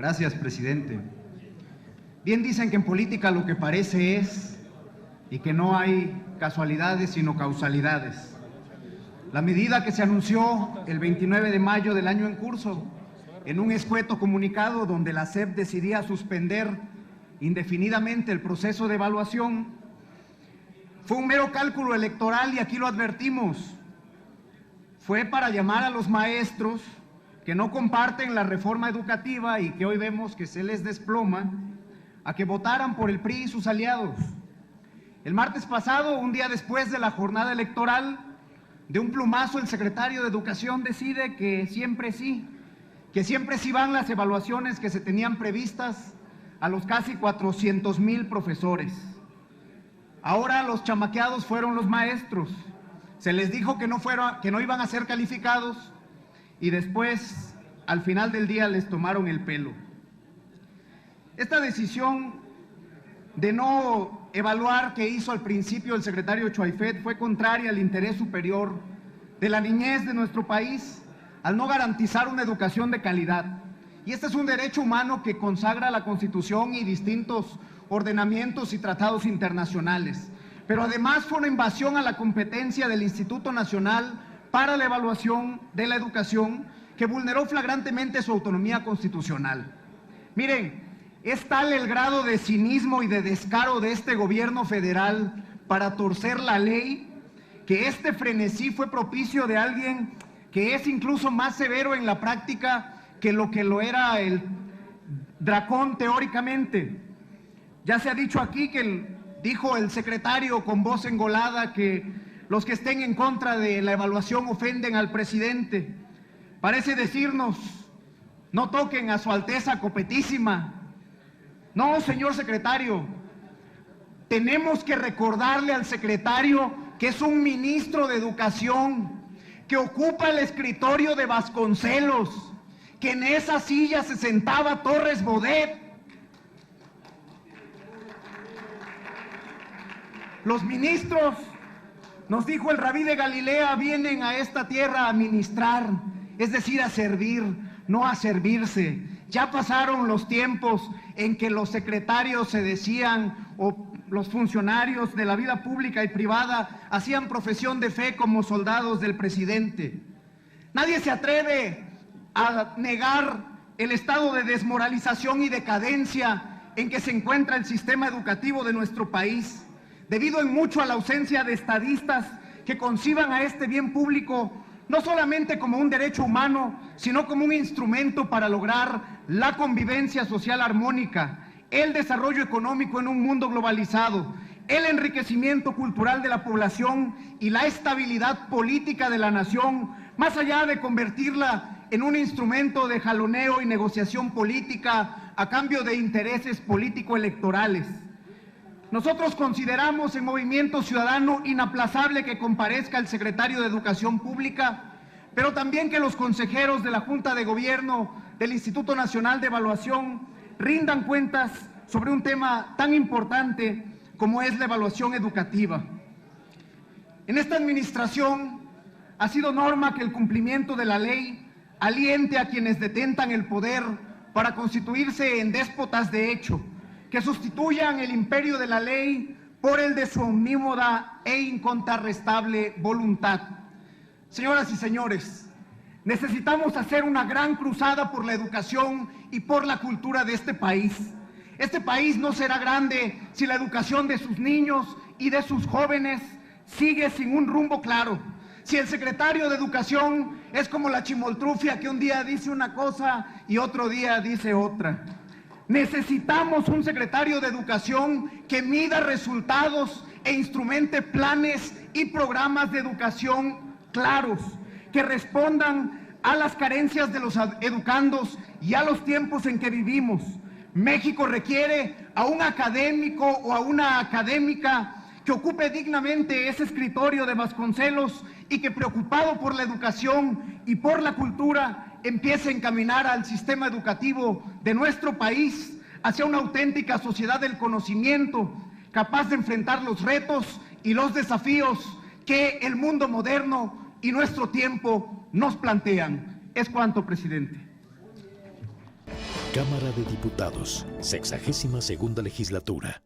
Gracias, presidente. Bien dicen que en política lo que parece es, y que no hay casualidades sino causalidades. La medida que se anunció el 29 de mayo del año en curso, en un escueto comunicado donde la SEP decidía suspender indefinidamente el proceso de evaluación, fue un mero cálculo electoral y aquí lo advertimos. Fue para llamar a los maestros que no comparten la reforma educativa y que hoy vemos que se les desploma, a que votaran por el PRI y sus aliados. El martes pasado, un día después de la jornada electoral, de un plumazo el secretario de Educación decide que siempre sí van las evaluaciones que se tenían previstas a los casi 400,000 profesores. Ahora los chamaqueados fueron los maestros. Se les dijo que no iban a ser calificados y después, al final del día, les tomaron el pelo. Esta decisión de no evaluar que hizo al principio el secretario Chuaifet fue contraria al interés superior de la niñez de nuestro país, al no garantizar una educación de calidad. Y este es un derecho humano que consagra la Constitución y distintos ordenamientos y tratados internacionales. Pero además fue una invasión a la competencia del Instituto Nacional para la Evaluación de la Educación que vulneró flagrantemente su autonomía constitucional. Miren, es tal el grado de cinismo y de descaro de este gobierno federal para torcer la ley que este frenesí fue propicio de alguien que es incluso más severo en la práctica que lo era el Dracón teóricamente. Ya se ha dicho aquí dijo el secretario con voz engolada que los que estén en contra de la evaluación ofenden al presidente. Parece decirnos, no toquen a su Alteza Copetísima. No, señor secretario, tenemos que recordarle al secretario que es un ministro de Educación, que ocupa el escritorio de Vasconcelos, que en esa silla se sentaba Torres Bodet. Los ministros, nos dijo el rabí de Galilea, vienen a esta tierra a ministrar, es decir, a servir, no a servirse. Ya pasaron los tiempos en que los secretarios se decían, o los funcionarios de la vida pública y privada hacían profesión de fe como soldados del presidente. Nadie se atreve a negar el estado de desmoralización y decadencia en que se encuentra el sistema educativo de nuestro país, debido en mucho a la ausencia de estadistas que conciban a este bien público no solamente como un derecho humano, sino como un instrumento para lograr la convivencia social armónica, el desarrollo económico en un mundo globalizado, el enriquecimiento cultural de la población y la estabilidad política de la nación, más allá de convertirla en un instrumento de jaloneo y negociación política a cambio de intereses político-electorales. Nosotros consideramos en Movimiento Ciudadano inaplazable que comparezca el secretario de Educación Pública, pero también que los consejeros de la Junta de Gobierno del Instituto Nacional de Evaluación rindan cuentas sobre un tema tan importante como es la evaluación educativa. En esta administración ha sido norma que el cumplimiento de la ley aliente a quienes detentan el poder para constituirse en déspotas de hecho, que sustituyan el imperio de la ley por el de su omnímoda e incontrarrestable voluntad. Señoras y señores, necesitamos hacer una gran cruzada por la educación y por la cultura de este país. Este país no será grande si la educación de sus niños y de sus jóvenes sigue sin un rumbo claro. Si el secretario de Educación es como la chimoltrufia que un día dice una cosa y otro día dice otra. Necesitamos un secretario de Educación que mida resultados e instrumente planes y programas de educación claros, que respondan a las carencias de los educandos y a los tiempos en que vivimos. México requiere a un académico o a una académica que ocupe dignamente ese escritorio de Vasconcelos y que, preocupado por la educación y por la cultura, empiece a encaminar al sistema educativo de nuestro país hacia una auténtica sociedad del conocimiento, capaz de enfrentar los retos y los desafíos que el mundo moderno y nuestro tiempo nos plantean. Es cuanto, presidente. Cámara de Diputados, 62ª Legislatura.